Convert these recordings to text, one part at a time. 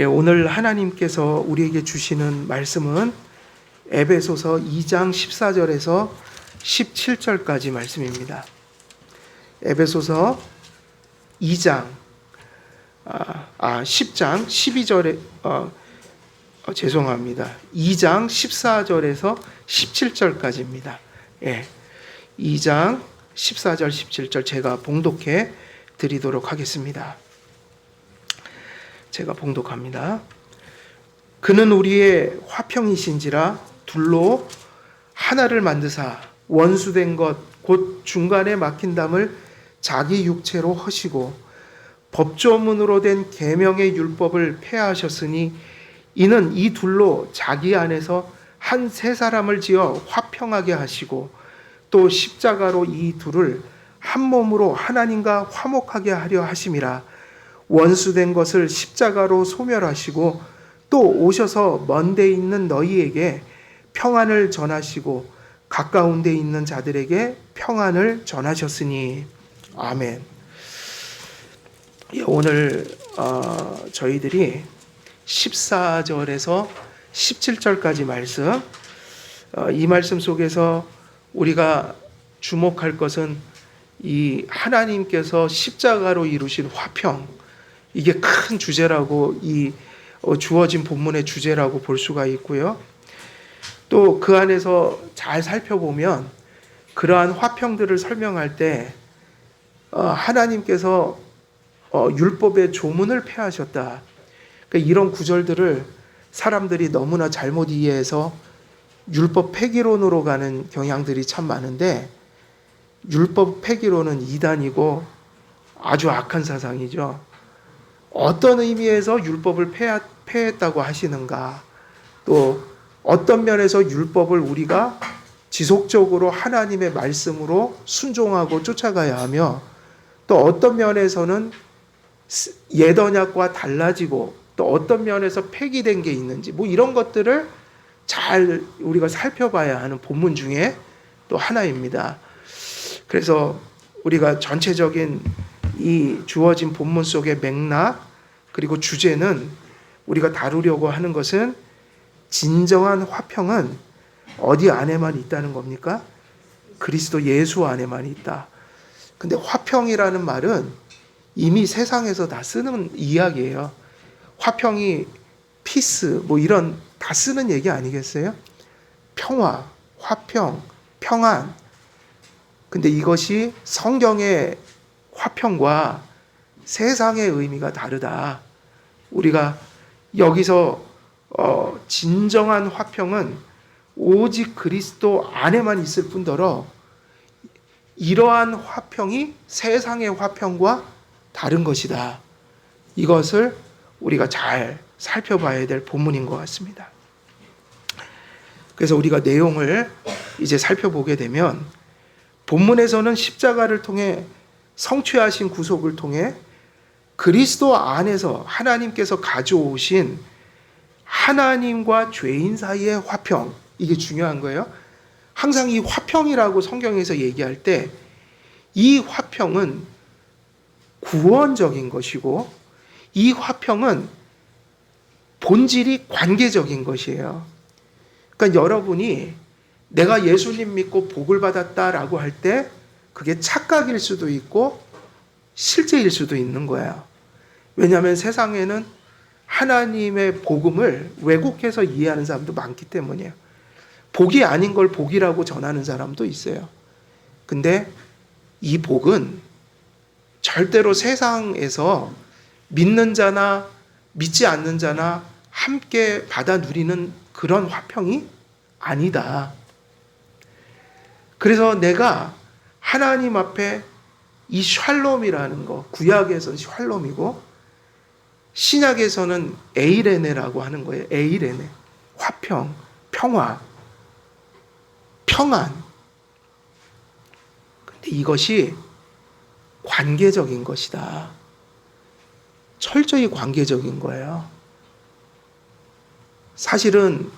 오늘 하나님께서 우리에게 주시는 말씀은 에베소서 2장 14절에서 17절까지 말씀입니다. 에베소서 2장 10장 12절에 죄송합니다. 2장 14절에서 17절까지입니다. 2장 14절 17절 제가 봉독해 드리도록 하겠습니다. 제가 봉독합니다. 그는 우리의 화평이신지라 둘로 하나를 만드사 원수된 것 곧 중간에 막힌 담을 자기 육체로 허시고 법조문으로 된 계명의 율법을 폐하셨으니 이는 이 둘로 자기 안에서 한 세 사람을 지어 화평하게 하시고 또 십자가로 이 둘을 한 몸으로 하나님과 화목하게 하려 하심이라. 원수된 것을 십자가로 소멸하시고 또 오셔서 먼 데 있는 너희에게 평안을 전하시고 가까운 데 있는 자들에게 평안을 전하셨으니. 아멘. 오늘 저희들이 14절에서 17절까지 말씀, 이 말씀 속에서 우리가 주목할 것은 이 하나님께서 십자가로 이루신 화평, 이게 큰 주제라고 이 주어진 본문의 주제라고 볼 수가 있고요. 또 그 안에서 잘 살펴보면 그러한 화평들을 설명할 때 하나님께서 율법의 조문을 폐하셨다. 그러니까 이런 구절들을 사람들이 너무나 잘못 이해해서 율법 폐기론으로 가는 경향들이 참 많은데, 율법 폐기론은 이단이고 아주 악한 사상이죠. 어떤 의미에서 율법을 폐했다고 하시는가, 또 어떤 면에서 율법을 우리가 지속적으로 하나님의 말씀으로 순종하고 쫓아가야 하며, 또 어떤 면에서는 옛 언약과 달라지고 또 어떤 면에서 폐기된 게 있는지, 이런 것들을 잘 우리가 살펴봐야 하는 본문 중에 또 하나입니다. 그래서 우리가 전체적인 이 주어진 본문 속의 맥락 그리고 주제는, 우리가 다루려고 하는 것은 진정한 화평은 어디 안에만 있다는 겁니까? 그리스도 예수 안에만 있다. 근데 화평이라는 말은 이미 세상에서 다 쓰는 이야기예요. 화평이 피스 이런 다 쓰는 얘기 아니겠어요? 평화, 화평, 평안. 근데 이것이 성경의 화평과 세상의 의미가 다르다. 우리가 여기서 진정한 화평은 오직 그리스도 안에만 있을 뿐더러 이러한 화평이 세상의 화평과 다른 것이다. 이것을 우리가 잘 살펴봐야 될 본문인 것 같습니다. 그래서 우리가 내용을 이제 살펴보게 되면, 본문에서는 십자가를 통해 성취하신 구속을 통해 그리스도 안에서 하나님께서 가져오신 하나님과 죄인 사이의 화평, 이게 중요한 거예요. 항상 이 화평이라고 성경에서 얘기할 때 이 화평은 구원적인 것이고 이 화평은 본질이 관계적인 것이에요. 그러니까 여러분이 내가 예수님 믿고 복을 받았다라고 할 때 그게 착각일 수도 있고 실제일 수도 있는 거예요. 왜냐하면 세상에는 하나님의 복음을 왜곡해서 이해하는 사람도 많기 때문이에요. 복이 아닌 걸 복이라고 전하는 사람도 있어요. 근데 이 복은 절대로 세상에서 믿는 자나 믿지 않는 자나 함께 받아 누리는 그런 화평이 아니다. 그래서 내가 하나님 앞에 이 샬롬이라는 거, 구약에서는 샬롬이고 신약에서는 에이레네라고 하는 거예요. 에이레네, 화평, 평화, 평안. 근데 이것이 관계적인 것이다. 철저히 관계적인 거예요. 사실은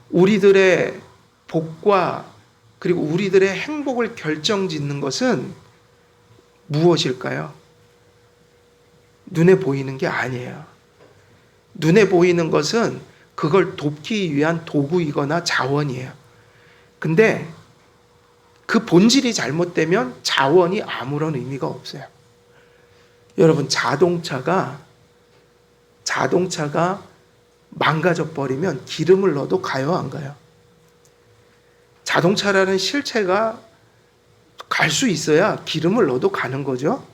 우리들의 복과 그리고 우리들의 행복을 결정짓는 것은 무엇일까요? 눈에 보이는 게 아니에요. 눈에 보이는 것은 그걸 돕기 위한 도구이거나 자원이에요. 근데 그 본질이 잘못되면 자원이 아무런 의미가 없어요. 여러분, 자동차가 망가져 버리면 기름을 넣어도 가요, 안 가요? 자동차라는 실체가 갈 수 있어야 기름을 넣어도 가는 거죠.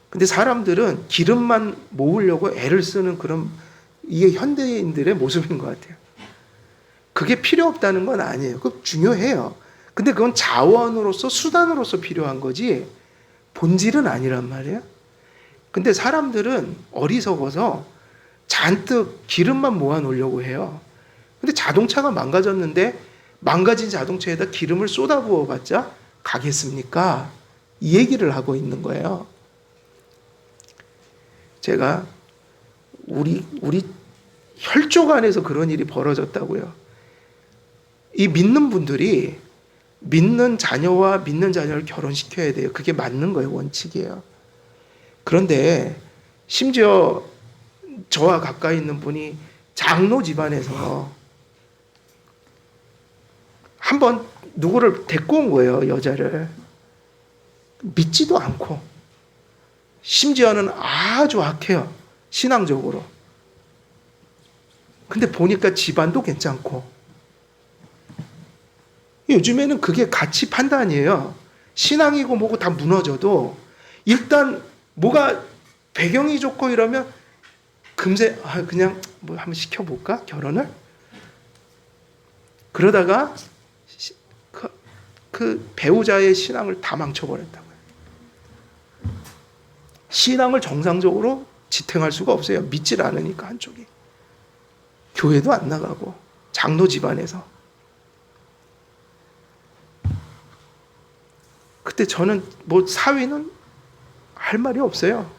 근데 사람들은 기름만 모으려고 애를 쓰는 그런, 이게 현대인들의 모습인 것 같아요. 그게 필요 없다는 건 아니에요. 그거 중요해요. 근데 그건 자원으로서, 수단으로서 필요한 거지 본질은 아니란 말이에요. 근데 사람들은 어리석어서 잔뜩 기름만 모아 놓으려고 해요. 근데 자동차가 망가졌는데 망가진 자동차에다 기름을 쏟아부어 봤자 가겠습니까? 이 얘기를 하고 있는 거예요. 제가 우리 혈족 안에서 그런 일이 벌어졌다고요. 이 믿는 분들이 믿는 자녀와 믿는 자녀를 결혼시켜야 돼요. 그게 맞는 거예요. 원칙이에요. 그런데 심지어 저와 가까이 있는 분이 장로 집안에서 한번 누구를 데리고 온 거예요. 여자를. 믿지도 않고 심지어는 아주 악해요. 신앙적으로. 근데 보니까 집안도 괜찮고. 요즘에는 그게 가치 판단이에요. 신앙이고 뭐고 다 무너져도 일단 뭐가 배경이 좋고 이러면 금세 그냥 뭐 한번 시켜볼까? 결혼을? 그러다가 그 배우자의 신앙을 다 망쳐버렸다고요. 신앙을 정상적으로 지탱할 수가 없어요. 믿질 않으니까 한쪽이. 교회도 안 나가고 장로 집안에서. 그때 저는 뭐 사위는 할 말이 없어요.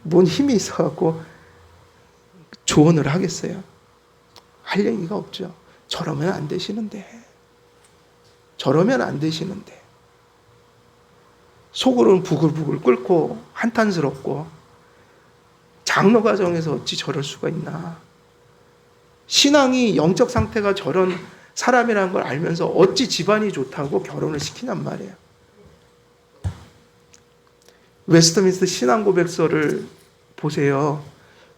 뭔 힘이 있어갖고 조언을 하겠어요. 할 얘기가 없죠. 저러면 안 되시는데. 저러면 안 되시는데. 속으로는 부글부글 끓고 한탄스럽고 장로 가정에서 어찌 저럴 수가 있나. 신앙이 영적 상태가 저런 사람이라는 걸 알면서 어찌 집안이 좋다고 결혼을 시키냔 말이에요. 웨스트민스터 신앙고백서를 보세요.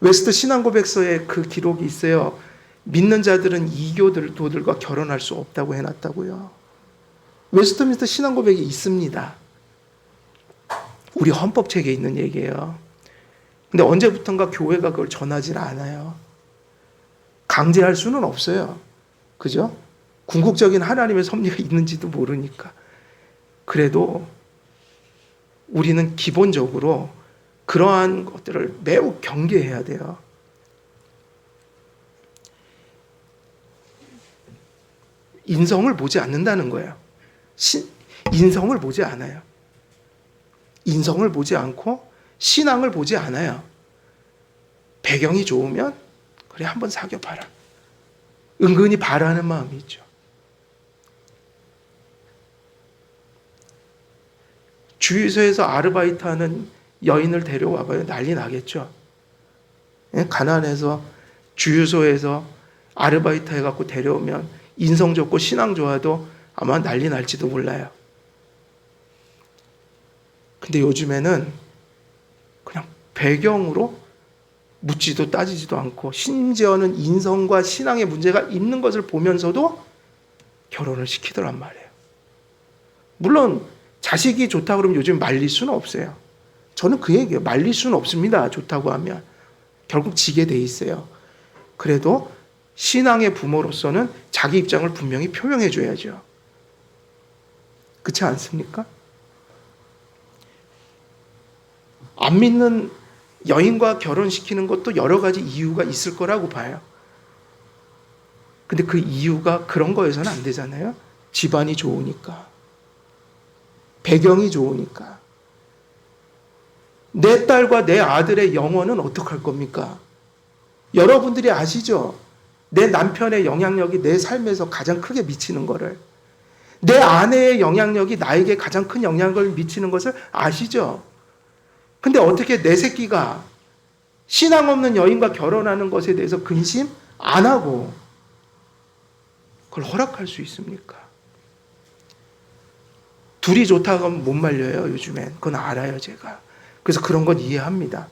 웨스트 신앙고백서에 그 기록이 있어요. 믿는 자들은 이교도들과 결혼할 수 없다고 해놨다고요. 웨스트민스터 신앙고백이 있습니다. 우리 헌법책에 있는 얘기예요. 근데 언제부턴가 교회가 그걸 전하지는 않아요. 강제할 수는 없어요. 그죠? 궁극적인 하나님의 섭리가 있는지도 모르니까. 그래도 우리는 기본적으로 그러한 것들을 매우 경계해야 돼요. 인성을 보지 않는다는 거예요. 인성을 보지 않아요. 인성을 보지 않고 신앙을 보지 않아요. 배경이 좋으면 그래 한번 사귀어봐라. 은근히 바라는 마음이 있죠. 주유소에서 아르바이트하는 여인을 데려와봐요. 난리 나겠죠. 가난해서 주유소에서 아르바이트 해갖고 데려오면 인성 좋고 신앙 좋아도 아마 난리 날지도 몰라요. 근데 요즘에는 그냥 배경으로 묻지도 따지지도 않고 심지어는 인성과 신앙의 문제가 있는 것을 보면서도 결혼을 시키더란 말이에요. 물론 자식이 좋다고 그러면 요즘 말릴 수는 없어요. 저는 그 얘기예요. 말릴 수는 없습니다. 좋다고 하면. 결국 지게 돼 있어요. 그래도 신앙의 부모로서는 자기 입장을 분명히 표명해 줘야죠. 그렇지 않습니까? 안 믿는 여인과 결혼시키는 것도 여러 가지 이유가 있을 거라고 봐요. 근데 그 이유가 그런 거에서는 안 되잖아요. 집안이 좋으니까. 배경이 좋으니까. 내 딸과 내 아들의 영혼은 어떡할 겁니까? 여러분들이 아시죠? 내 남편의 영향력이 내 삶에서 가장 크게 미치는 거를. 내 아내의 영향력이 나에게 가장 큰 영향을 미치는 것을 아시죠? 근데 어떻게 내 새끼가 신앙 없는 여인과 결혼하는 것에 대해서 근심 안 하고 그걸 허락할 수 있습니까? 둘이 좋다고 하면 못 말려요, 요즘엔. 그건 알아요, 제가. 그래서 그런 건 이해합니다.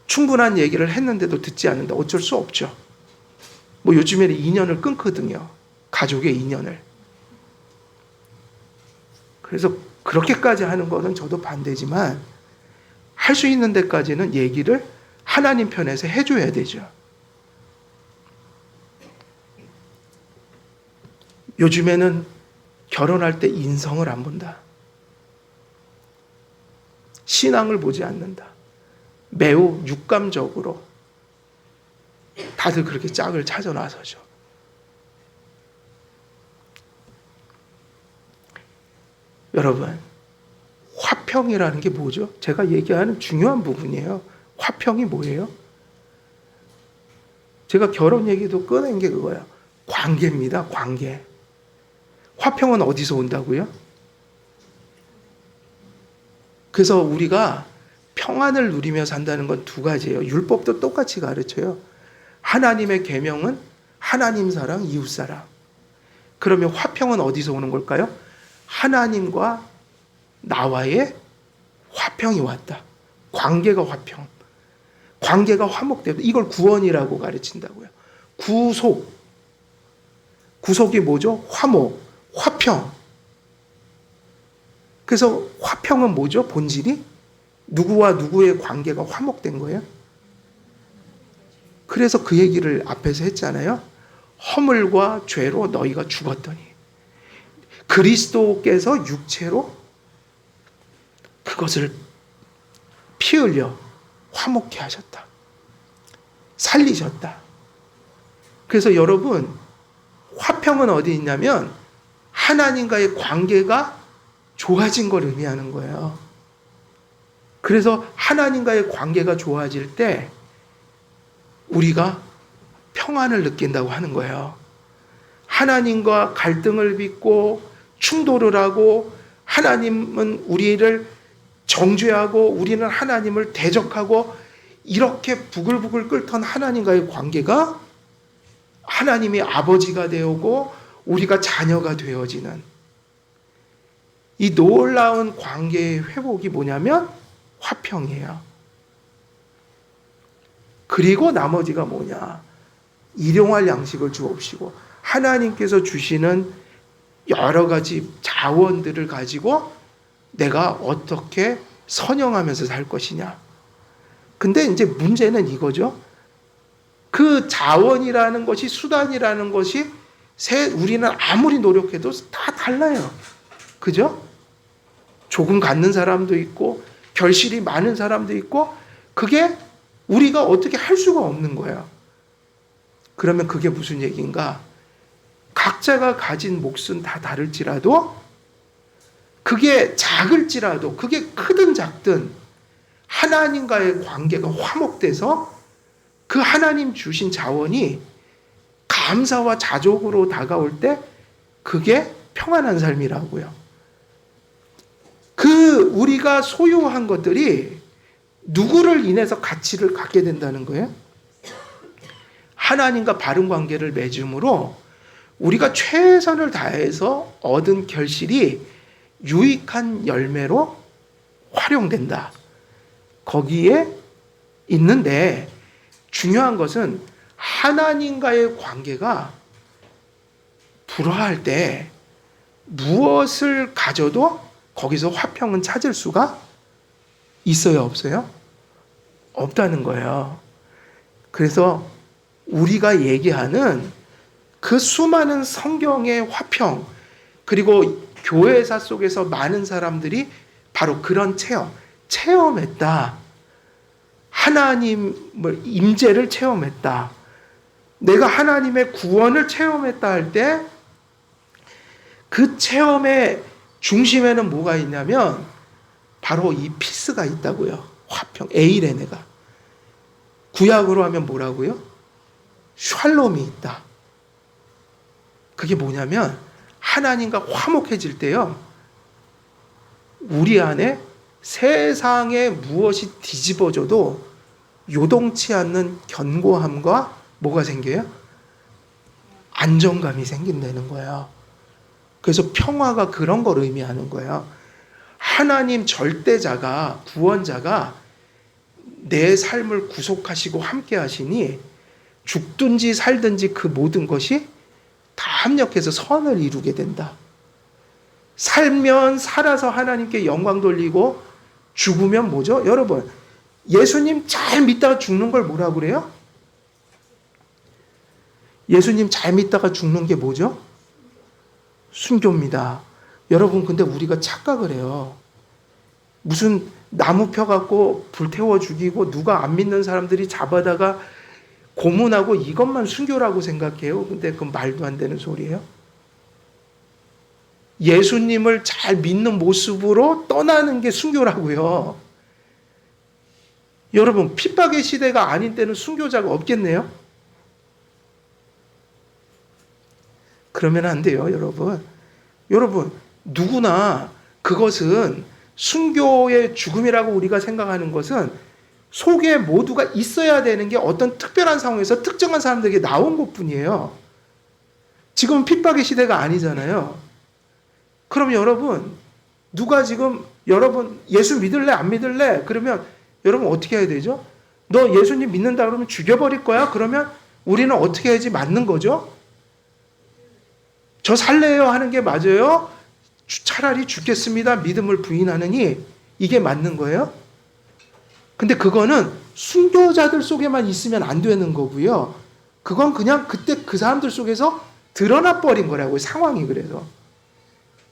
충분한 얘기를 했는데도 듣지 않는다. 어쩔 수 없죠. 뭐 요즘에는 인연을 끊거든요. 가족의 인연을. 그래서 그렇게까지 하는 거는 저도 반대지만 할 수 있는 데까지는 얘기를 하나님 편에서 해줘야 되죠. 요즘에는 결혼할 때 인성을 안 본다. 신앙을 보지 않는다. 매우 육감적으로 다들 그렇게 짝을 찾아 나서죠. 여러분, 화평이라는 게 뭐죠? 제가 얘기하는 중요한 부분이에요. 화평이 뭐예요? 제가 결혼 얘기도 꺼낸 게 그거예요. 관계입니다. 관계. 화평은 어디서 온다고요? 그래서 우리가 평안을 누리며 산다는 건 두 가지예요. 율법도 똑같이 가르쳐요. 하나님의 계명은 하나님 사랑, 이웃 사랑. 그러면 화평은 어디서 오는 걸까요? 하나님과 나와의 화평이 왔다. 관계가 화평. 관계가 화목되다. 이걸 구원이라고 가르친다고요. 구속. 구속이 뭐죠? 화목, 화평. 그래서 화평은 뭐죠? 본질이? 누구와 누구의 관계가 화목된 거예요? 그래서 그 얘기를 앞에서 했잖아요. 허물과 죄로 너희가 죽었더니 그리스도께서 육체로 그것을 피 흘려 화목케 하셨다. 살리셨다. 그래서 여러분, 화평은 어디 있냐면 하나님과의 관계가 좋아진 걸 의미하는 거예요. 그래서 하나님과의 관계가 좋아질 때 우리가 평안을 느낀다고 하는 거예요. 하나님과 갈등을 빚고 충돌을 하고 하나님은 우리를 정죄하고 우리는 하나님을 대적하고 이렇게 부글부글 끓던 하나님과의 관계가 하나님이 아버지가 되오고 우리가 자녀가 되어지는 이 놀라운 관계의 회복이 뭐냐면 화평이에요. 그리고 나머지가 뭐냐? 일용할 양식을 주옵시고 하나님께서 주시는 여러 가지 자원들을 가지고 내가 어떻게 선영하면서 살 것이냐. 근데 이제 문제는 이거죠. 그 자원이라는 것이 수단이라는 것이 우리는 아무리 노력해도 다 달라요. 그죠? 조금 갖는 사람도 있고 결실이 많은 사람도 있고 그게 우리가 어떻게 할 수가 없는 거예요. 그러면 그게 무슨 얘기인가? 각자가 가진 몫은 다 다를지라도 그게 작을지라도 그게 크든 작든 하나님과의 관계가 화목돼서 그 하나님 주신 자원이 감사와 자족으로 다가올 때 그게 평안한 삶이라고요. 그 우리가 소유한 것들이 누구를 인해서 가치를 갖게 된다는 거예요? 하나님과 바른 관계를 맺음으로 우리가 최선을 다해서 얻은 결실이 유익한 열매로 활용된다. 거기에 있는데 중요한 것은 하나님과의 관계가 불화할 때 무엇을 가져도 거기서 화평은 찾을 수가 있어요, 없어요? 없다는 거예요. 그래서 우리가 얘기하는 그 수많은 성경의 화평, 그리고 교회사 속에서 많은 사람들이 바로 그런 체험했다. 하나님을 임재를 체험했다. 내가 하나님의 구원을 체험했다 할 때 그 체험의 중심에는 뭐가 있냐면 바로 이 피스가 있다고요. 화평, 에이레네가. 구약으로 하면 뭐라고요? 샬롬이 있다. 그게 뭐냐면 하나님과 화목해질 때요. 우리 안에 세상에 무엇이 뒤집어져도 요동치 않는 견고함과 뭐가 생겨요? 안정감이 생긴다는 거예요. 그래서 평화가 그런 걸 의미하는 거예요. 하나님 절대자가, 구원자가 내 삶을 구속하시고 함께 하시니 죽든지 살든지 그 모든 것이 다 합력해서 선을 이루게 된다. 살면 살아서 하나님께 영광 돌리고 죽으면 뭐죠? 여러분, 예수님 잘 믿다가 죽는 걸 뭐라고 그래요? 예수님 잘 믿다가 죽는 게 뭐죠? 순교입니다. 여러분, 근데 우리가 착각을 해요. 무슨 나무 펴갖고 불태워 죽이고 누가 안 믿는 사람들이 잡아다가 고문하고 이것만 순교라고 생각해요. 근데 그건 말도 안 되는 소리예요. 예수님을 잘 믿는 모습으로 떠나는 게 순교라고요. 여러분, 핍박의 시대가 아닌 때는 순교자가 없겠네요? 그러면 안 돼요, 여러분. 여러분, 누구나 그것은 순교의 죽음이라고 우리가 생각하는 것은 속에 모두가 있어야 되는 게 어떤 특별한 상황에서 특정한 사람들에게 나온 것뿐이에요. 지금은 핍박의 시대가 아니잖아요. 그럼 여러분, 누가 지금 여러분 예수 믿을래 안 믿을래? 그러면 여러분 어떻게 해야 되죠? 너 예수님 믿는다 그러면 죽여버릴 거야? 그러면 우리는 어떻게 해야지 맞는 거죠? 저 살래요 하는 게 맞아요? 차라리 죽겠습니다. 믿음을 부인하느니 이게 맞는 거예요? 근데 그거는 순교자들 속에만 있으면 안 되는 거고요. 그건 그냥 그때 그 사람들 속에서 드러나 버린 거라고요. 상황이 그래서.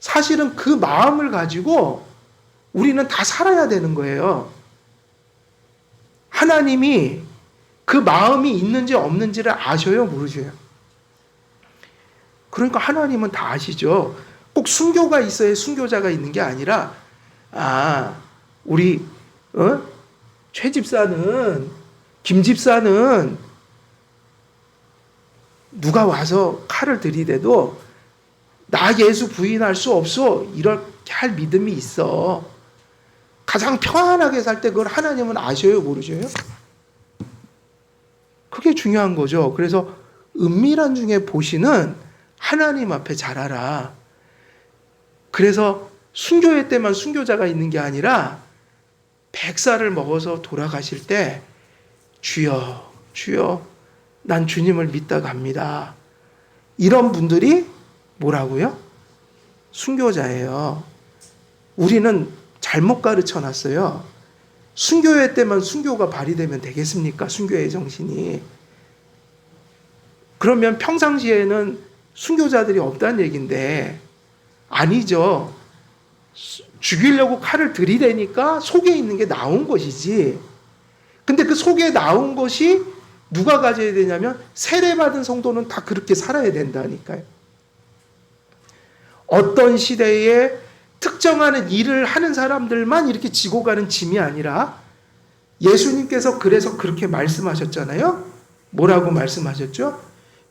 사실은 그 마음을 가지고 우리는 다 살아야 되는 거예요. 하나님이 그 마음이 있는지 없는지를 아셔요? 모르셔요? 그러니까 하나님은 다 아시죠. 꼭 순교가 있어야 순교자가 있는 게 아니라 우리 최 집사는 김 집사는 누가 와서 칼을 들이대도 나 예수 부인할 수 없어 이렇게 할 믿음이 있어. 가장 평안하게 살 때 그걸 하나님은 아셔요? 모르셔요? 그게 중요한 거죠. 그래서 은밀한 중에 보시는 하나님 앞에 잘하라. 그래서 순교회 때만 순교자가 있는 게 아니라 100살을 먹어서 돌아가실 때 주여 주여 난 주님을 믿다 갑니다. 이런 분들이 뭐라고요? 순교자예요. 우리는 잘못 가르쳐 놨어요. 순교회 때만 순교가 발휘되면 되겠습니까? 순교의 정신이. 그러면 평상시에는 순교자들이 없다는 얘기인데 아니죠. 죽이려고 칼을 들이대니까 속에 있는 게 나온 것이지. 근데 그 속에 나온 것이 누가 가져야 되냐면 세례받은 성도는 다 그렇게 살아야 된다니까요. 어떤 시대에 특정하는 일을 하는 사람들만 이렇게 지고 가는 짐이 아니라 예수님께서 그래서 그렇게 말씀하셨잖아요. 뭐라고 말씀하셨죠?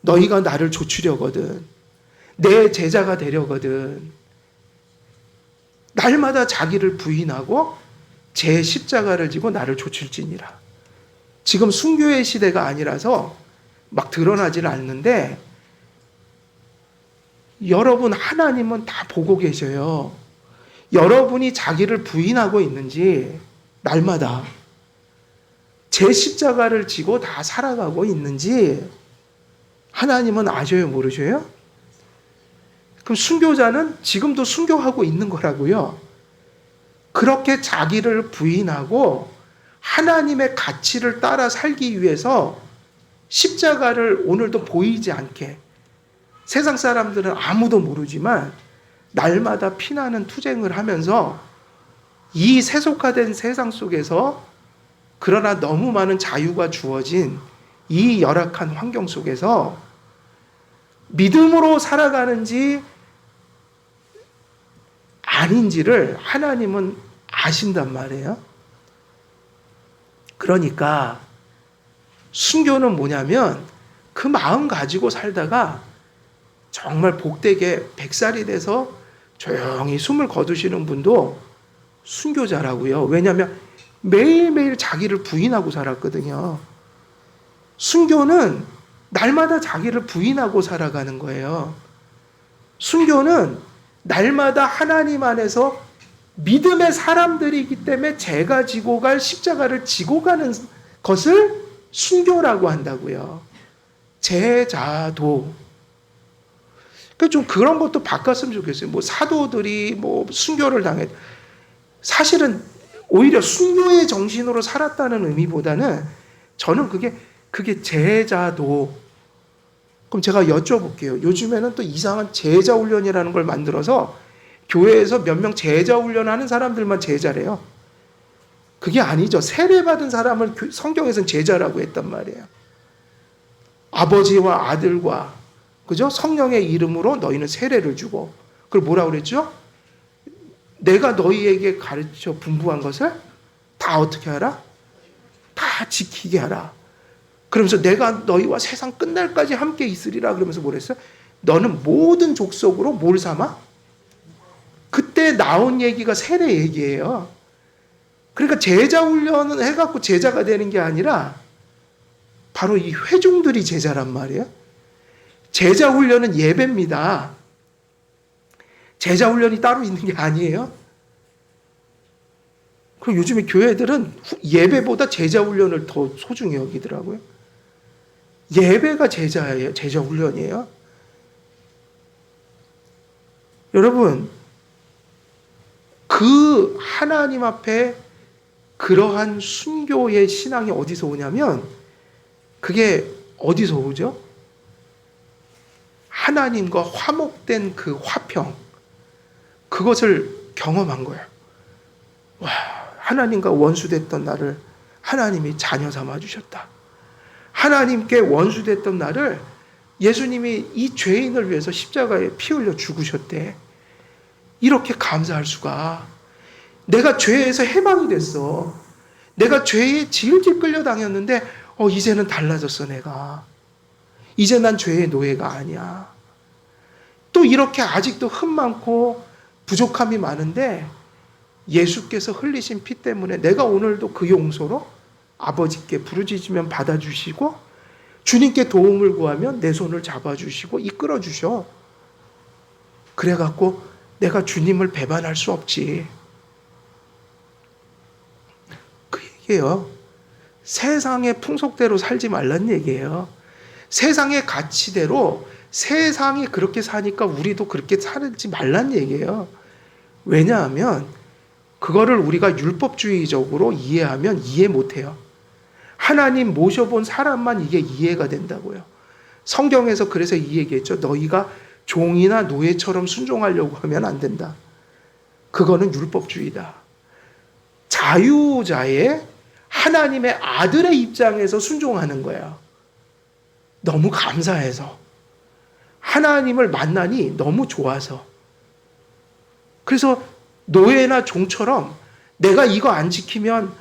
너희가 나를 좇으려거든. 내 제자가 되려거든. 날마다 자기를 부인하고 제 십자가를 지고 나를 좇을지니라. 지금 순교의 시대가 아니라서 막 드러나질 않는데 여러분 하나님은 다 보고 계셔요. 여러분이 자기를 부인하고 있는지 날마다 제 십자가를 지고 다 살아가고 있는지 하나님은 아셔요? 모르셔요? 그럼 순교자는 지금도 순교하고 있는 거라고요. 그렇게 자기를 부인하고 하나님의 가치를 따라 살기 위해서 십자가를 오늘도 보이지 않게 세상 사람들은 아무도 모르지만 날마다 피나는 투쟁을 하면서 이 세속화된 세상 속에서 그러나 너무 많은 자유가 주어진 이 열악한 환경 속에서 믿음으로 살아가는지 아닌지를 하나님은 아신단 말이에요. 그러니까 순교는 뭐냐면 그 마음 가지고 살다가 정말 복되게 100살이 돼서 조용히 숨을 거두시는 분도 순교자라고요. 왜냐하면 매일매일 자기를 부인하고 살았거든요. 순교는 날마다 자기를 부인하고 살아가는 거예요. 순교는 날마다 하나님 안에서 믿음의 사람들이기 때문에 제가 지고 갈 십자가를 지고 가는 것을 순교라고 한다고요. 제자도. 좀 그런 것도 바꿨으면 좋겠어요. 뭐 사도들이 뭐 순교를 당해. 사실은 오히려 순교의 정신으로 살았다는 의미보다는 저는 그게 제자도. 그럼 제가 여쭤볼게요. 요즘에는 또 이상한 제자 훈련이라는 걸 만들어서 교회에서 몇 명 제자 훈련하는 사람들만 제자래요. 그게 아니죠. 세례받은 사람을 성경에서는 제자라고 했단 말이에요. 아버지와 아들과 그죠? 성령의 이름으로 너희는 세례를 주고 그걸 뭐라고 그랬죠? 내가 너희에게 가르쳐 분부한 것을 다 어떻게 하라? 다 지키게 하라. 그러면서 내가 너희와 세상 끝날까지 함께 있으리라 그러면서 뭐랬어요? 너는 모든 족속으로 뭘 삼아? 그때 나온 얘기가 세례 얘기예요. 그러니까 제자 훈련은 해갖고 제자가 되는 게 아니라 바로 이 회중들이 제자란 말이에요. 제자 훈련은 예배입니다. 제자 훈련이 따로 있는 게 아니에요. 그리고 요즘에 교회들은 예배보다 제자 훈련을 더 소중히 여기더라고요. 예배가 제자예요. 제자 훈련이에요. 여러분, 그 하나님 앞에 그러한 순교의 신앙이 어디서 오냐면 그게 어디서 오죠? 하나님과 화목된 그 화평, 그것을 경험한 거예요. 와, 하나님과 원수됐던 나를 하나님이 자녀 삼아 주셨다. 하나님께 원수됐던 나를 예수님이 이 죄인을 위해서 십자가에 피 흘려 죽으셨대. 이렇게 감사할 수가. 내가 죄에서 해방이 됐어. 내가 죄에 질질 끌려다녔는데 이제는 달라졌어 내가. 이제 난 죄의 노예가 아니야. 또 이렇게 아직도 흠 많고 부족함이 많은데 예수께서 흘리신 피 때문에 내가 오늘도 그 용서로 아버지께 부르짖으면 받아주시고 주님께 도움을 구하면 내 손을 잡아주시고 이끌어주셔. 그래갖고 내가 주님을 배반할 수 없지. 그 얘기예요. 세상의 풍속대로 살지 말란 얘기예요. 세상의 가치대로 세상이 그렇게 사니까 우리도 그렇게 살지 말란 얘기예요. 왜냐하면 그거를 우리가 율법주의적으로 이해하면 이해 못해요. 하나님 모셔본 사람만 이게 이해가 된다고요. 성경에서 그래서 이 얘기했죠. 너희가 종이나 노예처럼 순종하려고 하면 안 된다. 그거는 율법주의다. 자유자의 하나님의 아들의 입장에서 순종하는 거예요. 너무 감사해서. 하나님을 만나니 너무 좋아서. 그래서 노예나 종처럼 내가 이거 안 지키면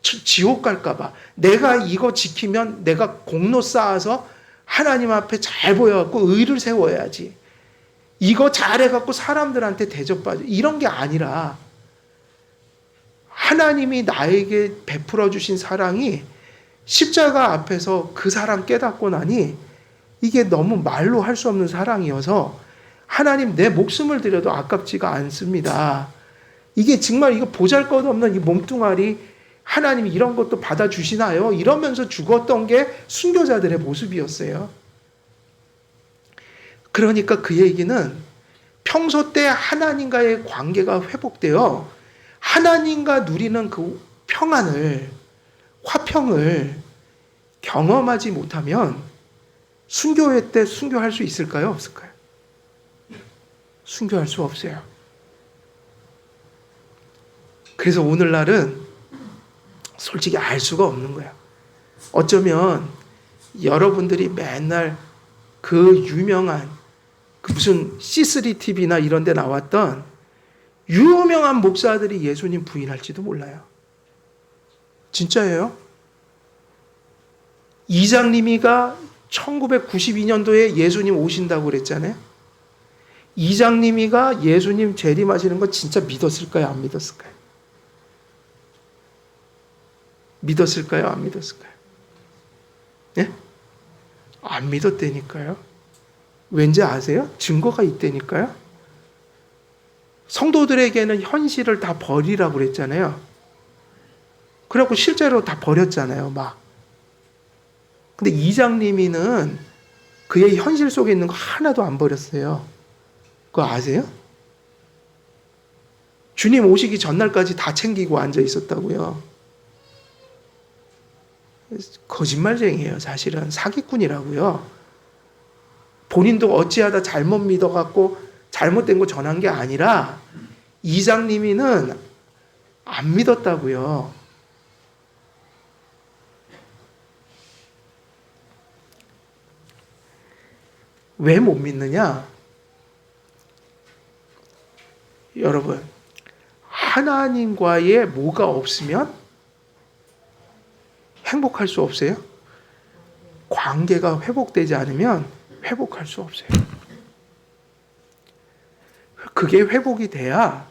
지옥 갈까봐, 내가 이거 지키면 내가 공로 쌓아서 하나님 앞에 잘 보여갖고 의를 세워야지, 이거 잘해갖고 사람들한테 대접받아, 이런 게 아니라 하나님이 나에게 베풀어 주신 사랑이 십자가 앞에서 그 사랑 깨닫고 나니 이게 너무 말로 할 수 없는 사랑이어서 하나님 내 목숨을 드려도 아깝지가 않습니다. 이게 정말 이거 보잘것없는 이 몸뚱아리 하나님이 이런 것도 받아주시나요? 이러면서 죽었던 게 순교자들의 모습이었어요. 그러니까 그 얘기는 평소 때 하나님과의 관계가 회복되어 하나님과 누리는 그 평안을, 화평을 경험하지 못하면 순교회 때 순교할 수 있을까요? 없을까요? 순교할 수 없어요. 그래서 오늘날은 솔직히 알 수가 없는 거야. 어쩌면 여러분들이 맨날 그 유명한 그 무슨 C3TV나 이런 데 나왔던 유명한 목사들이 예수님 부인할지도 몰라요. 진짜예요. 이장님이가 1992년도에 예수님 오신다고 그랬잖아요. 이장님이가 예수님 재림하시는 거 진짜 믿었을까요? 안 믿었을까요? 믿었을까요? 안 믿었을까요? 예? 안 믿었다니까요. 왠지 아세요? 증거가 있다니까요. 성도들에게는 현실을 다 버리라고 그랬잖아요. 그래갖고 실제로 다 버렸잖아요, 막. 근데 이장님이는 그의 현실 속에 있는 거 하나도 안 버렸어요. 그거 아세요? 주님 오시기 전날까지 다 챙기고 앉아 있었다고요. 거짓말쟁이에요, 사실은. 사기꾼이라고요. 본인도 어찌하다 잘못 믿어갖고 잘못된 거 전한 게 아니라 이장님이는 안 믿었다고요. 왜 못 믿느냐? 여러분, 하나님과의 뭐가 없으면 행복할 수 없어요? 관계가 회복되지 않으면 회복할 수 없어요. 그게 회복이 돼야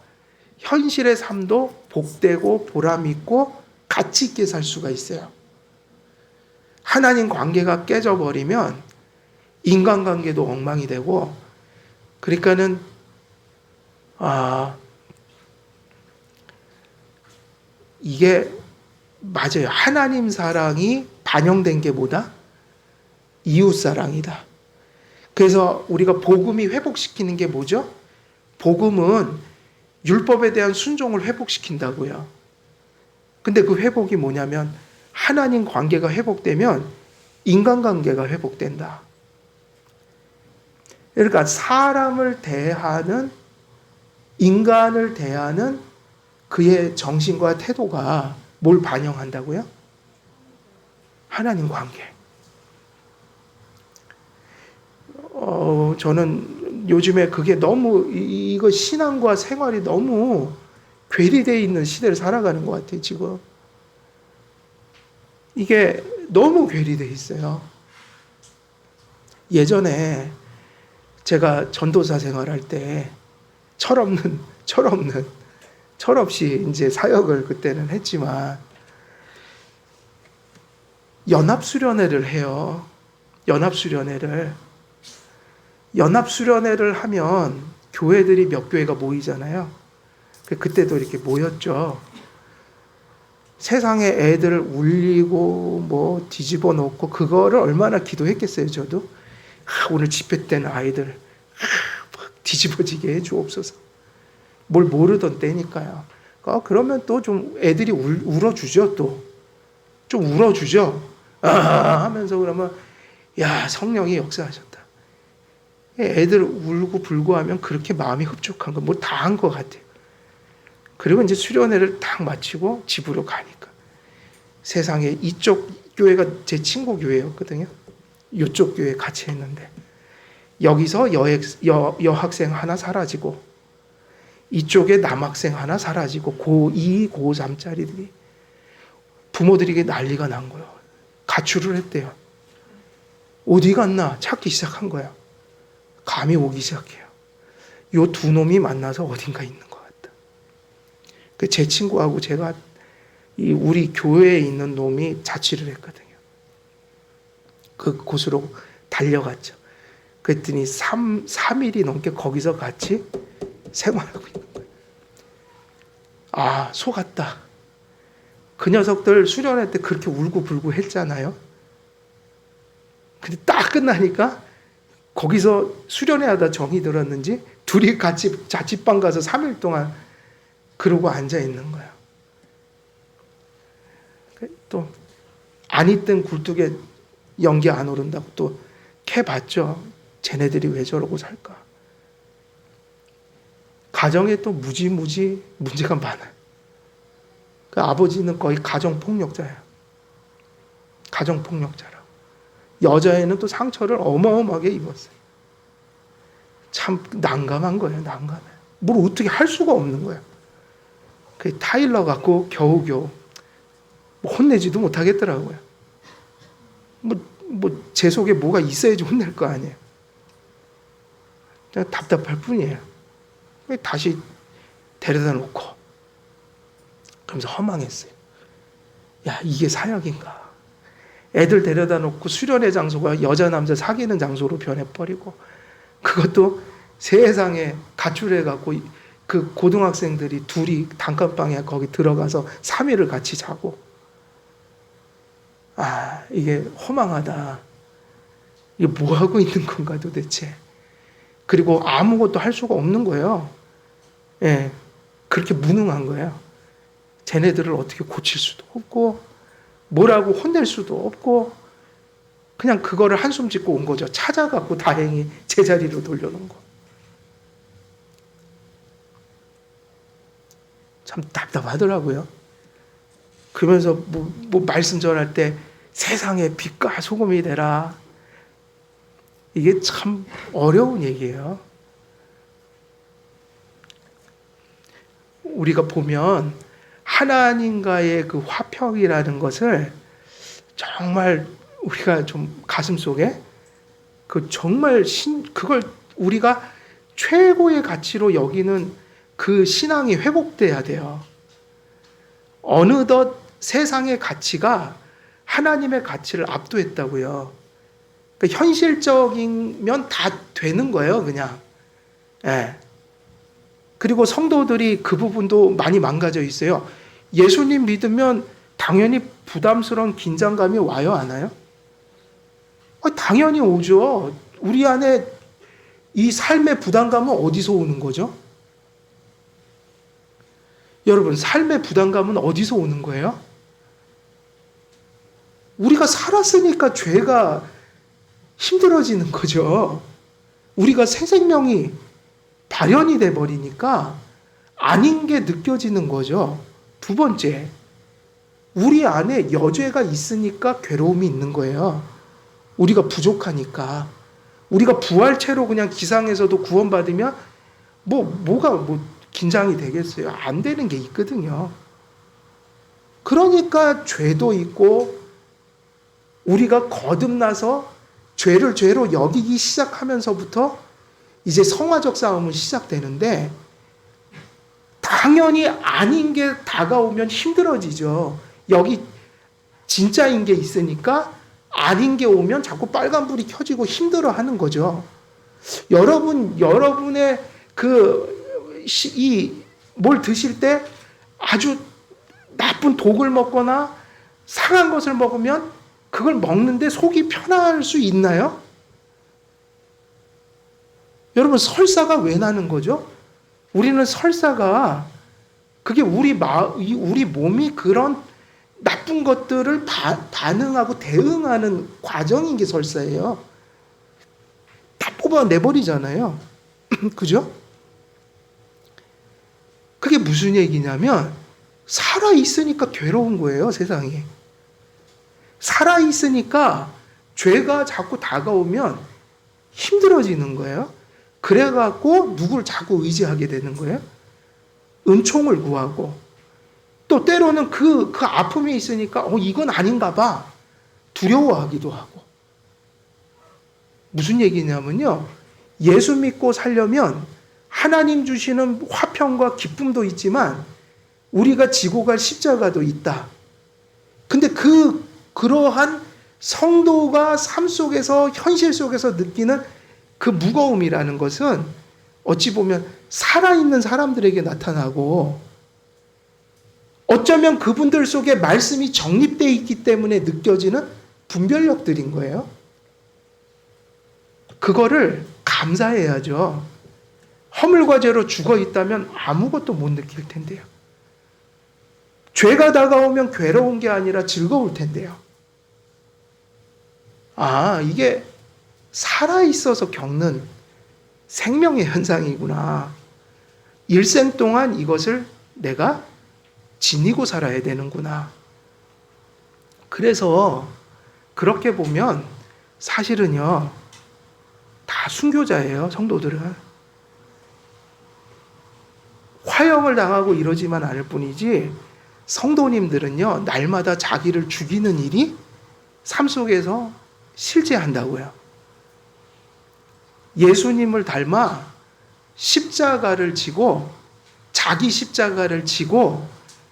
현실의 삶도 복되고 보람있고 가치 있게 살 수가 있어요. 하나님 관계가 깨져버리면 인간관계도 엉망이 되고, 그러니까는 이게 맞아요. 하나님 사랑이 반영된 게 뭐다? 이웃 사랑이다. 그래서 우리가 복음이 회복시키는 게 뭐죠? 복음은 율법에 대한 순종을 회복시킨다고요. 근데 그 회복이 뭐냐면 하나님 관계가 회복되면 인간관계가 회복된다. 그러니까 사람을 대하는, 인간을 대하는 그의 정신과 태도가 뭘 반영한다고요? 하나님 관계. 저는 요즘에 그게 너무, 이거 신앙과 생활이 너무 괴리되어 있는 시대를 살아가는 것 같아요, 지금. 이게 너무 괴리되어 있어요. 예전에 제가 전도사 생활할 때 철없이 이제 사역을 그때는 했지만 연합수련회를 해요. 연합수련회를 하면 교회들이 몇 교회가 모이잖아요. 그때도 이렇게 모였죠. 세상에 애들을 울리고 뭐 뒤집어 놓고 그거를 얼마나 기도했겠어요, 저도. 오늘 집회 때는 아이들 막 뒤집어지게 해주옵소서. 뭘 모르던 때니까요. 그러면 또 좀 애들이 울어주죠, 또. 좀 울어주죠. 하면서 그러면, 야, 성령이 역사하셨다. 애들 울고 불고 하면 그렇게 마음이 흡족한 거, 뭐 다 한 것 같아요. 그리고 이제 수련회를 딱 마치고 집으로 가니까. 세상에 이쪽 교회가 제 친구 교회였거든요. 이쪽 교회 같이 했는데. 여기서 여학생 하나 사라지고, 이쪽에 남학생 하나 사라지고, 고2, 고3짜리들이 부모들에게 난리가 난 거예요. 가출을 했대요. 어디 갔나 찾기 시작한 거야. 감이 오기 시작해요. 요 두 놈이 만나서 어딘가 있는 것 같다. 제 친구하고 제가 우리 교회에 있는 놈이 자취를 했거든요. 그 곳으로 달려갔죠. 그랬더니 3일이 넘게 거기서 같이 생활하고 있는 거예요. 아, 속았다. 그 녀석들 수련회 때 그렇게 울고 불고 했잖아요. 근데 딱 끝나니까 거기서 수련회 하다 정이 들었는지 둘이 같이 자취방 가서 3일 동안 그러고 앉아 있는 거예요. 또 안 있던 굴뚝에 연기 안 오른다고 또 캐봤죠. 쟤네들이 왜 저러고 살까. 가정에 또 무지무지 문제가 많아요. 그 아버지는 거의 가정폭력자예요. 가정폭력자라고. 여자애는 또 상처를 어마어마하게 입었어요. 참 난감한 거예요. 난감해. 뭘 어떻게 할 수가 없는 거예요. 그 타일러 갖고 겨우겨우 혼내지도 못하겠더라고요. 제 속에 뭐가 있어야지 혼낼 거 아니에요. 그냥 답답할 뿐이에요. 다시 데려다 놓고 그러면서 허망했어요. 야, 이게 사역인가? 애들 데려다 놓고 수련회 장소가 여자 남자 사귀는 장소로 변해버리고, 그것도 세상에 가출해갖고 그 고등학생들이 둘이 단칸방에 거기 들어가서 3일을 같이 자고, 아, 이게 허망하다. 이게 뭐 하고 있는 건가 도대체. 그리고 아무것도 할 수가 없는 거예요. 예, 그렇게 무능한 거예요. 쟤네들을 어떻게 고칠 수도 없고, 뭐라고 혼낼 수도 없고, 그냥 그거를 한숨 짓고 온 거죠. 찾아갖고 다행히 제자리로 돌려놓은 거. 참 답답하더라고요. 그러면서 뭐 말씀 전할 때 세상에 빛과 소금이 되라. 이게 참 어려운 얘기예요. 우리가 보면 하나님과의 그 화평이라는 것을 정말 우리가 좀 가슴 속에 그 정말 그걸 우리가 최고의 가치로 여기는 그 신앙이 회복돼야 돼요. 어느덧 세상의 가치가 하나님의 가치를 압도했다고요. 그러니까 현실적이면 다 되는 거예요, 그냥. 예. 그리고 성도들이 그 부분도 많이 망가져 있어요. 예수님 믿으면 당연히 부담스러운 긴장감이 와요, 안 와요? 당연히 오죠. 우리 안에 이 삶의 부담감은 어디서 오는 거죠? 여러분, 삶의 부담감은 어디서 오는 거예요? 우리가 살았으니까 죄가 힘들어지는 거죠. 우리가 새 생명이 발현이 돼 버리니까 아닌 게 느껴지는 거죠. 두 번째, 우리 안에 여죄가 있으니까 괴로움이 있는 거예요. 우리가 부족하니까. 우리가 부활체로 그냥 기상에서도 구원받으면 뭐가 긴장이 되겠어요? 안 되는 게 있거든요. 그러니까 죄도 있고 우리가 거듭나서 죄를 죄로 여기기 시작하면서부터 이제 성화적 싸움은 시작되는데, 당연히 아닌 게 다가오면 힘들어지죠. 여기 진짜인 게 있으니까 아닌 게 오면 자꾸 빨간불이 켜지고 힘들어하는 거죠. 여러분의 뭘 드실 때 아주 나쁜 독을 먹거나 상한 것을 먹으면 그걸 먹는데 속이 편할 수 있나요? 여러분, 설사가 왜 나는 거죠? 우리는 설사가 그게 우리 몸이 그런 나쁜 것들을 반응하고 대응하는 과정인 게 설사예요. 다 뽑아내버리잖아요. 그죠? 그게 무슨 얘기냐면, 살아있으니까 괴로운 거예요, 세상에. 살아있으니까 죄가 자꾸 다가오면 힘들어지는 거예요. 그래갖고 누굴 자꾸 의지하게 되는 거예요. 은총을 구하고, 또 때로는 그 아픔이 있으니까 이건 아닌가 봐 두려워하기도 하고. 무슨 얘기냐면요, 예수 믿고 살려면 하나님 주시는 화평과 기쁨도 있지만 우리가 지고 갈 십자가도 있다. 근데 그러한 성도가 삶 속에서, 현실 속에서 느끼는 그 무거움이라는 것은 어찌 보면 살아있는 사람들에게 나타나고, 어쩌면 그분들 속에 말씀이 정립되어 있기 때문에 느껴지는 분별력들인 거예요. 그거를 감사해야죠. 허물과 죄로 죽어 있다면 아무것도 못 느낄 텐데요. 죄가 다가오면 괴로운 게 아니라 즐거울 텐데요. 이게 살아있어서 겪는 생명의 현상이구나. 일생 동안 이것을 내가 지니고 살아야 되는구나. 그래서 그렇게 보면 사실은요, 다 순교자예요, 성도들은. 화형을 당하고 이러지만 않을 뿐이지, 성도님들은요, 날마다 자기를 죽이는 일이 삶 속에서 실제한다고요. 예수님을 닮아 십자가를 지고, 자기 십자가를 지고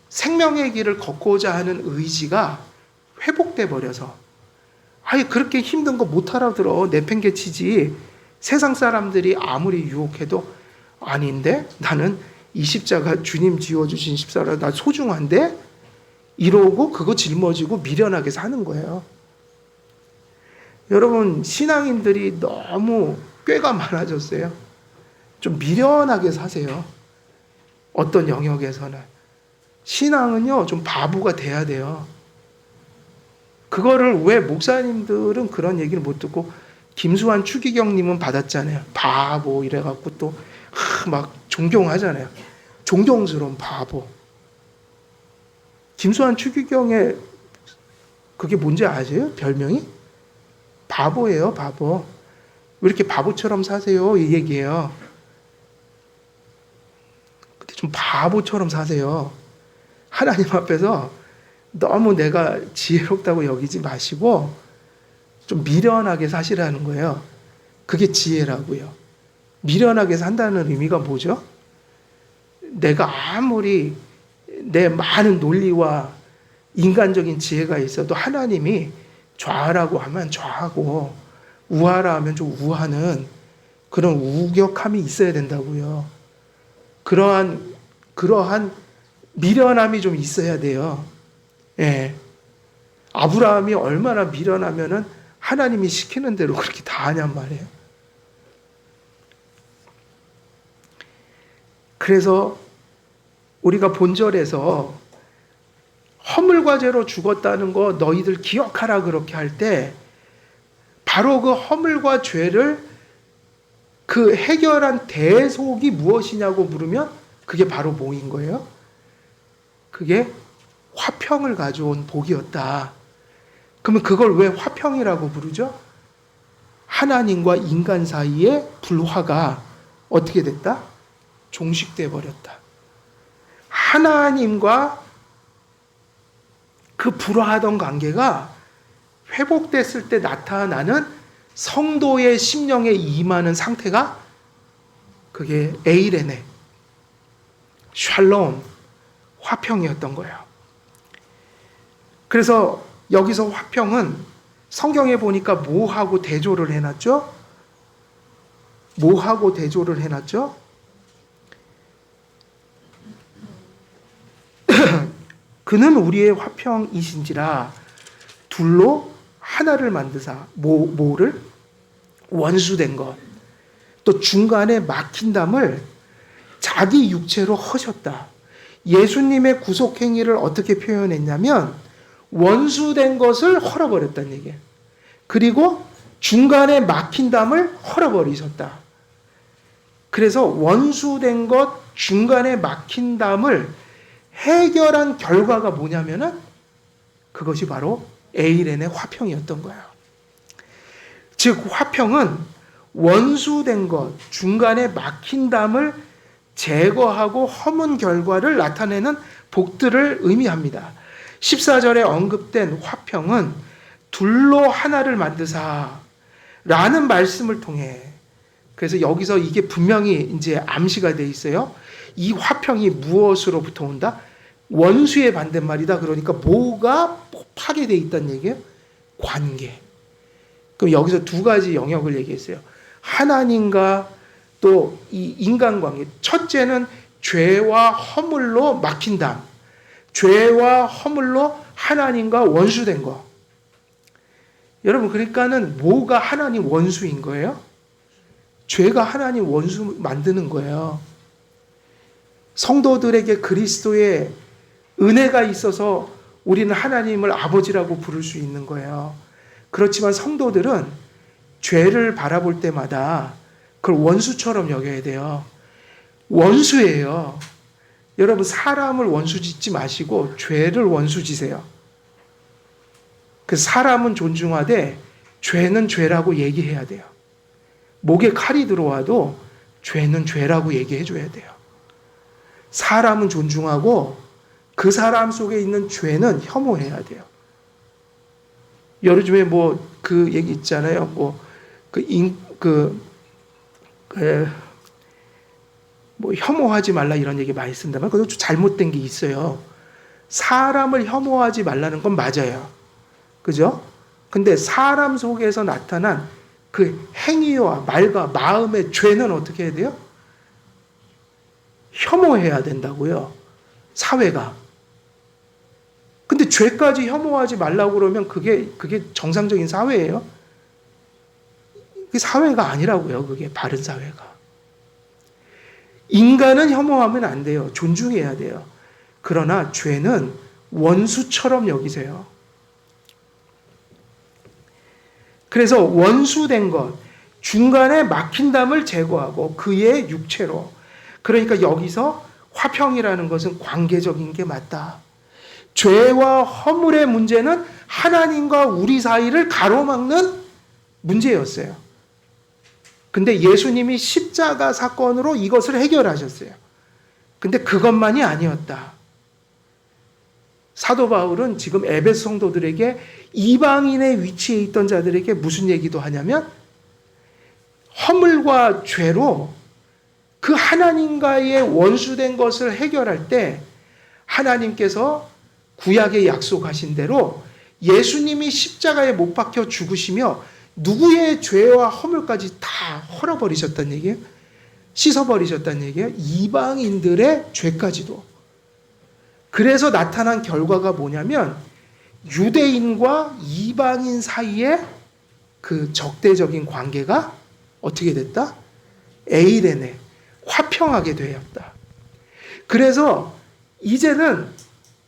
생명의 길을 걷고자 하는 의지가 회복돼 버려서 아예 그렇게 힘든 거 못 알아들어 내팽개치지 세상 사람들이 아무리 유혹해도 아닌데 나는 이 십자가 주님 지어주신 십자가 나 소중한데 이러고 그거 짊어지고 미련하게 사는 거예요. 여러분 신앙인들이 너무 꾀가 많아졌어요. 좀 미련하게 사세요. 어떤 영역에서는 신앙은요 좀 바보가 돼야 돼요. 그거를 왜 목사님들은 그런 얘기를 못 듣고 김수환 추기경님은 받았잖아요. 바보 이래갖고 또 막 존경하잖아요. 존경스러운 바보. 김수환 추기경의 그게 뭔지 아세요? 별명이? 바보예요, 바보. 왜 이렇게 바보처럼 사세요? 이 얘기예요. 근데 좀 바보처럼 사세요. 하나님 앞에서 너무 내가 지혜롭다고 여기지 마시고 좀 미련하게 사시라는 거예요. 그게 지혜라고요. 미련하게 산다는 의미가 뭐죠? 내가 아무리 내 많은 논리와 인간적인 지혜가 있어도 하나님이 좌하라고 하면 좌하고 우하라 하면 좀 우하는 그런 우격함이 있어야 된다고요. 그러한 미련함이 좀 있어야 돼요. 예. 아브라함이 얼마나 미련하면은 하나님이 시키는 대로 그렇게 다 하냔 말이에요. 그래서 우리가 본절에서 허물과 죄로 죽었다는 거 너희들 기억하라 그렇게 할 때 바로 그 허물과 죄를 그 해결한 대속이 무엇이냐고 물으면 그게 바로 뭐인 거예요? 그게 화평을 가져온 복이었다. 그러면 그걸 왜 화평이라고 부르죠? 하나님과 인간 사이의 불화가 어떻게 됐다? 종식돼 버렸다. 하나님과 그 불화하던 관계가 회복됐을 때 나타나는 성도의 심령에 임하는 상태가 그게 에이레네, 샬롬, 화평이었던 거예요. 그래서 여기서 화평은 성경에 보니까 뭐하고 대조를 해놨죠? 뭐하고 대조를 해놨죠? 그는 우리의 화평이신지라 둘로 하나를 만드사 뭐를 원수된 것 또 중간에 막힌 담을 자기 육체로 허셨다. 예수님의 구속 행위를 어떻게 표현했냐면 원수된 것을 헐어버렸다는 얘기예요. 그리고 중간에 막힌 담을 헐어버리셨다. 그래서 원수된 것 중간에 막힌 담을 해결한 결과가 뭐냐면은 그것이 바로 에이렌의 화평이었던 거예요. 즉 화평은 원수된 것, 중간에 막힌 담을 제거하고 허문 결과를 나타내는 복들을 의미합니다. 14절에 언급된 화평은 둘로 하나를 만드사 라는 말씀을 통해 그래서 여기서 이게 분명히 이제 암시가 돼 있어요. 이 화평이 무엇으로부터 온다? 원수의 반대말이다. 그러니까 뭐가 파괴되어 있다는 얘기예요? 관계. 그럼 여기서 두 가지 영역을 얘기했어요. 하나님과 또 이 인간관계. 첫째는 죄와 허물로 막힌 담. 죄와 허물로 하나님과 원수된 거. 여러분 그러니까는 뭐가 하나님 원수인 거예요? 죄가 하나님 원수 만드는 거예요. 성도들에게 그리스도의 은혜가 있어서 우리는 하나님을 아버지라고 부를 수 있는 거예요. 그렇지만 성도들은 죄를 바라볼 때마다 그걸 원수처럼 여겨야 돼요. 원수예요. 여러분 사람을 원수 짓지 마시고 죄를 원수 지세요. 그 사람은 존중하되 죄는 죄라고 얘기해야 돼요. 목에 칼이 들어와도 죄는 죄라고 얘기해 줘야 돼요. 사람은 존중하고 그 사람 속에 있는 죄는 혐오해야 돼요. 요즘에 뭐 그 얘기 있잖아요. 뭐 뭐 혐오하지 말라 이런 얘기 많이 쓴다면 그것도 잘못된 게 있어요. 사람을 혐오하지 말라는 건 맞아요. 그죠? 근데 사람 속에서 나타난 그 행위와 말과 마음의 죄는 어떻게 해야 돼요? 혐오해야 된다고요. 사회가. 근데 죄까지 혐오하지 말라고 그러면 그게 정상적인 사회예요? 그게 사회가 아니라고요. 그게 바른 사회가. 인간은 혐오하면 안 돼요. 존중해야 돼요. 그러나 죄는 원수처럼 여기세요. 그래서 원수된 것, 중간에 막힌 담을 제거하고 그의 육체로. 그러니까 여기서 화평이라는 것은 관계적인 게 맞다. 죄와 허물의 문제는 하나님과 우리 사이를 가로막는 문제였어요. 근데 예수님이 십자가 사건으로 이것을 해결하셨어요. 근데 그것만이 아니었다. 사도 바울은 지금 에베소 성도들에게 이방인의 위치에 있던 자들에게 무슨 얘기도 하냐면 허물과 죄로 그 하나님과의 원수된 것을 해결할 때 하나님께서 구약에 약속하신 대로 예수님이 십자가에 못 박혀 죽으시며 누구의 죄와 허물까지 다 헐어버리셨다는 얘기예요. 씻어버리셨다는 얘기예요. 이방인들의 죄까지도. 그래서 나타난 결과가 뭐냐면 유대인과 이방인 사이에 그 적대적인 관계가 어떻게 됐다? 에이레네, 화평하게 되었다. 그래서 이제는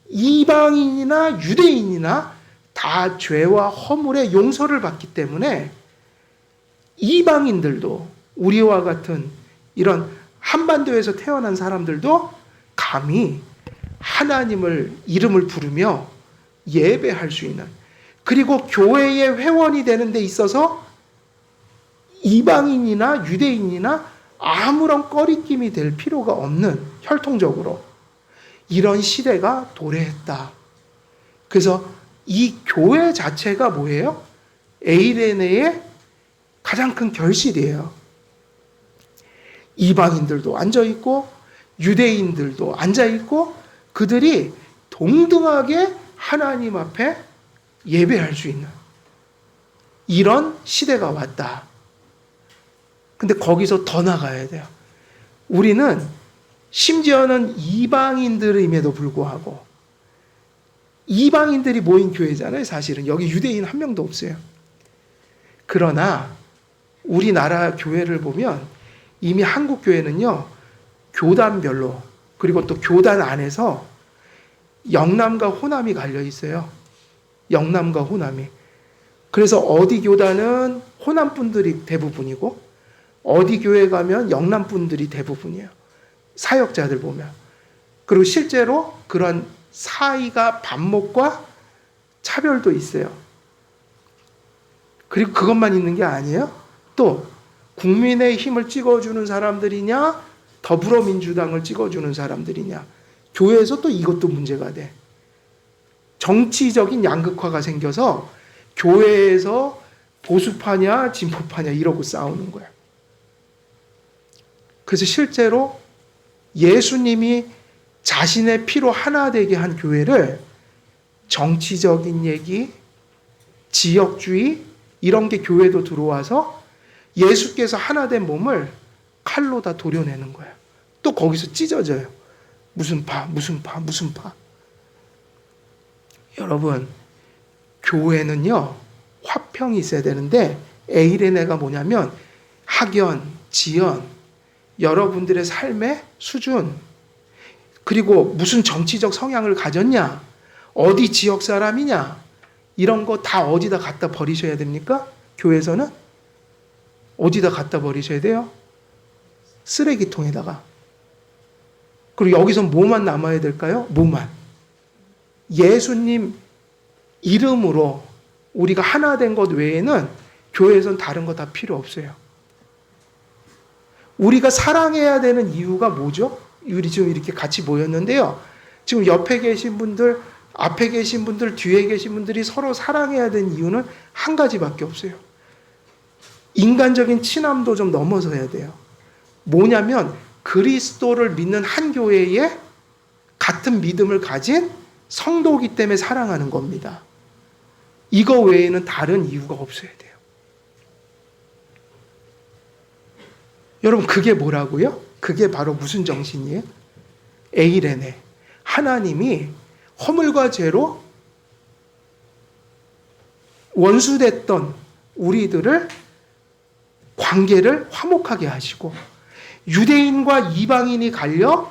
이방인이나 유대인이나 다 죄와 허물의 용서를 받기 때문에 이방인들도 우리와 같은 이런 한반도에서 태어난 사람들도 감히 하나님을 이름을 부르며 예배할 수 있는, 그리고 교회의 회원이 되는 데 있어서 이방인이나 유대인이나 아무런 꺼리낌이 될 필요가 없는, 혈통적으로 이런 시대가 도래했다. 그래서 이 교회 자체가 뭐예요? 에이레네의 가장 큰 결실이에요. 이방인들도 앉아있고 유대인들도 앉아있고 그들이 동등하게 하나님 앞에 예배할 수 있는 이런 시대가 왔다. 근데 거기서 더 나가야 돼요. 우리는 심지어는 이방인들임에도 불구하고, 이방인들이 모인 교회잖아요. 사실은 여기 유대인 한 명도 없어요. 그러나 우리나라 교회를 보면 이미 한국 교회는요, 교단별로, 그리고 또 교단 안에서 영남과 호남이 갈려 있어요. 영남과 호남이. 그래서 어디 교단은 호남 분들이 대부분이고 어디 교회 가면 영남 분들이 대부분이에요. 사역자들 보면. 그리고 실제로 그런 사이가 반목과 차별도 있어요. 그리고 그것만 있는 게 아니에요. 또 국민의힘을 찍어주는 사람들이냐, 더불어민주당을 찍어주는 사람들이냐, 교회에서 또 이것도 문제가 돼. 정치적인 양극화가 생겨서 교회에서 보수파냐 진보파냐 이러고 싸우는 거야. 그래서 실제로 예수님이 자신의 피로 하나 되게 한 교회를 정치적인 얘기, 지역주의 이런 게 교회도 들어와서 예수께서 하나 된 몸을 칼로 다 도려내는 거야. 또 거기서 찢어져요. 무슨 파, 무슨 파, 무슨 파. 여러분, 교회는요, 화평이 있어야 되는데 에이레네가 뭐냐면 학연, 지연, 여러분들의 삶의 수준, 그리고 무슨 정치적 성향을 가졌냐, 어디 지역 사람이냐, 이런 거 다 어디다 갖다 버리셔야 됩니까? 교회에서는? 어디다 갖다 버리셔야 돼요? 쓰레기통에다가. 그리고 여기서 뭐만 남아야 될까요? 뭐만. 예수님 이름으로 우리가 하나 된 것 외에는 교회에서는 다른 거 다 필요 없어요. 우리가 사랑해야 되는 이유가 뭐죠? 우리 지금 이렇게 같이 모였는데요. 지금 옆에 계신 분들, 앞에 계신 분들, 뒤에 계신 분들이 서로 사랑해야 되는 이유는 한 가지밖에 없어요. 인간적인 친함도 좀 넘어서야 돼요. 뭐냐면 그리스도를 믿는 한 교회에 같은 믿음을 가진 성도이기 때문에 사랑하는 겁니다. 이거 외에는 다른 이유가 없어야 돼요. 여러분, 그게 뭐라고요? 그게 바로 무슨 정신이에요? 에이레네. 하나님이 허물과 죄로 원수됐던 우리들을 관계를 화목하게 하시고, 유대인과 이방인이 갈려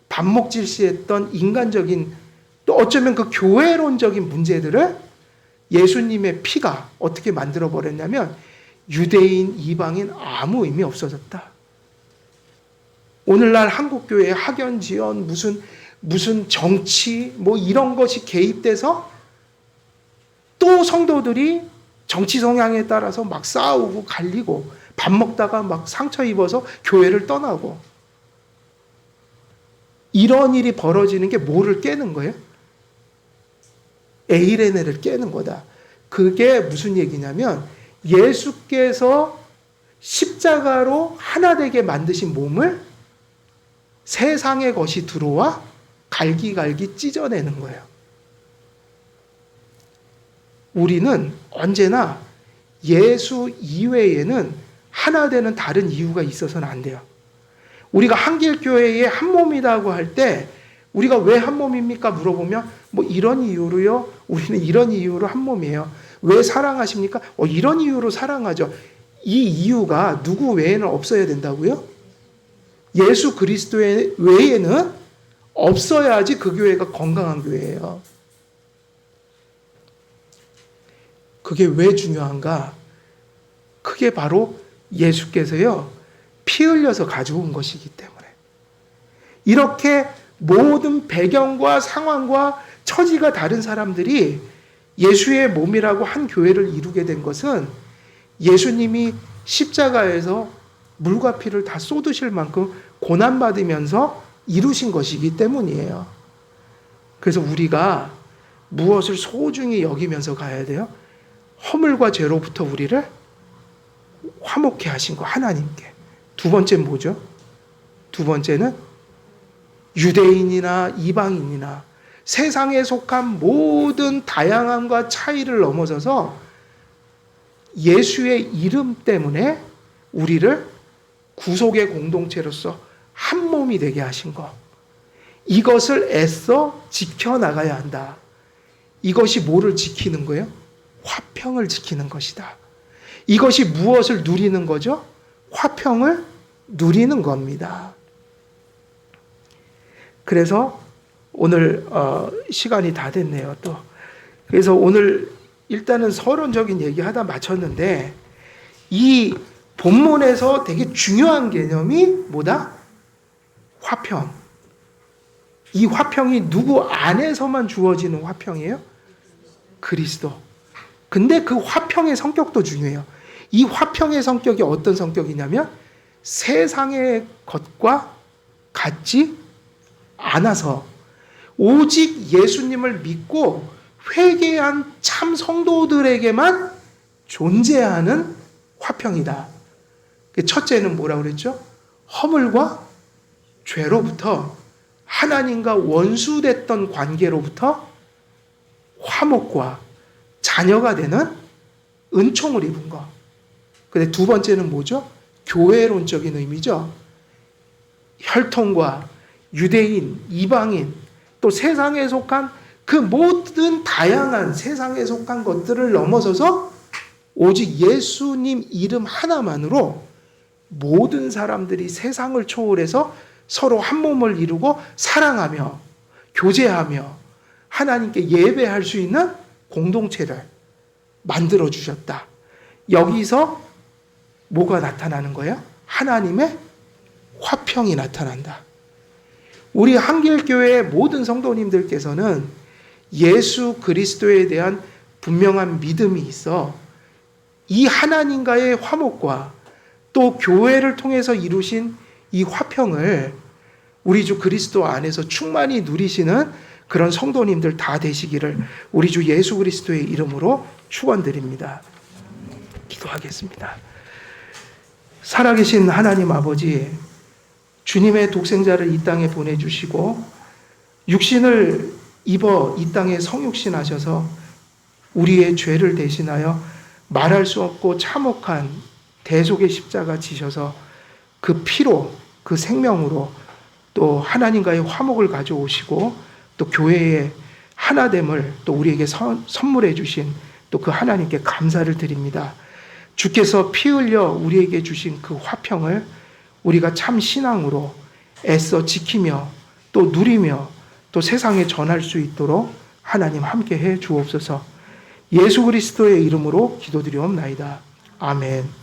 반목질시했던 인간적인, 또 어쩌면 그 교회론적인 문제들을 예수님의 피가 어떻게 만들어버렸냐면 유대인, 이방인 아무 의미 없어졌다. 오늘날 한국교회의 학연, 지연, 무슨 정치 뭐 이런 것이 개입돼서 또 성도들이 정치 성향에 따라서 막 싸우고 갈리고 밥 먹다가 막 상처 입어서 교회를 떠나고, 이런 일이 벌어지는 게 뭐를 깨는 거예요? 에이레네를 깨는 거다. 그게 무슨 얘기냐면 예수께서 십자가로 하나 되게 만드신 몸을 세상의 것이 들어와 갈기갈기 찢어내는 거예요. 우리는 언제나 예수 이외에는 하나 되는 다른 이유가 있어서는 안 돼요. 우리가 한길교회의 한 몸이라고 할 때 우리가 왜 한 몸입니까? 물어보면 뭐 이런 이유로요. 우리는 이런 이유로 한 몸이에요. 왜 사랑하십니까? 이런 이유로 사랑하죠. 이 이유가 누구 외에는 없어야 된다고요? 예수 그리스도 외에는 없어야지 그 교회가 건강한 교회예요. 그게 왜 중요한가? 그게 바로 예수께서요, 피 흘려서 가져온 것이기 때문에. 이렇게 모든 배경과 상황과 처지가 다른 사람들이 예수의 몸이라고 한 교회를 이루게 된 것은 예수님이 십자가에서 물과 피를 다 쏟으실 만큼 고난받으면서 이루신 것이기 때문이에요. 그래서 우리가 무엇을 소중히 여기면서 가야 돼요? 허물과 죄로부터 우리를 화목케 하신 거, 하나님께. 두 번째는 뭐죠? 두 번째는 유대인이나 이방인이나 세상에 속한 모든 다양함과 차이를 넘어서서 예수의 이름 때문에 우리를 구속의 공동체로서 한 몸이 되게 하신 것. 이것을 애써 지켜나가야 한다. 이것이 뭐를 지키는 거예요? 화평을 지키는 것이다. 이것이 무엇을 누리는 거죠? 화평을 누리는 겁니다. 그래서 오늘 시간이 다 됐네요. 또 그래서 오늘 일단은 서론적인 얘기하다 마쳤는데, 이 본문에서 되게 중요한 개념이 뭐다? 화평. 이 화평이 누구 안에서만 주어지는 화평이에요? 그리스도. 근데 그 화평의 성격도 중요해요. 이 화평의 성격이 어떤 성격이냐면 세상의 것과 같지 않아서 오직 예수님을 믿고 회개한 참 성도들에게만 존재하는 화평이다. 첫째는 뭐라고 그랬죠? 허물과 죄로부터, 하나님과 원수됐던 관계로부터 화목과 자녀가 되는 은총을 입은 것. 근데 두 번째는 뭐죠? 교회론적인 의미죠. 혈통과 유대인, 이방인, 또 세상에 속한 그 모든 다양한 세상에 속한 것들을 넘어서서 오직 예수님 이름 하나만으로 모든 사람들이 세상을 초월해서 서로 한 몸을 이루고 사랑하며 교제하며 하나님께 예배할 수 있는 공동체를 만들어 주셨다. 여기서 뭐가 나타나는 거예요? 하나님의 화평이 나타난다. 우리 한길교회의 모든 성도님들께서는 예수 그리스도에 대한 분명한 믿음이 있어 이 하나님과의 화목과 또 교회를 통해서 이루신 이 화평을 우리 주 그리스도 안에서 충만히 누리시는 그런 성도님들 다 되시기를 우리 주 예수 그리스도의 이름으로 축원드립니다. 기도하겠습니다. 살아계신 하나님 아버지, 주님의 독생자를 이 땅에 보내주시고 육신을 입어 이 땅에 성육신 하셔서 우리의 죄를 대신하여 말할 수 없고 참혹한 대속의 십자가 지셔서 그 피로, 그 생명으로 또 하나님과의 화목을 가져오시고 또 교회의 하나됨을 또 우리에게 선물해 주신 또 그 하나님께 감사를 드립니다. 주께서 피 흘려 우리에게 주신 그 화평을 우리가 참 신앙으로 애써 지키며 또 누리며 또 세상에 전할 수 있도록 하나님 함께 해 주옵소서. 예수 그리스도의 이름으로 기도드리옵나이다. 아멘.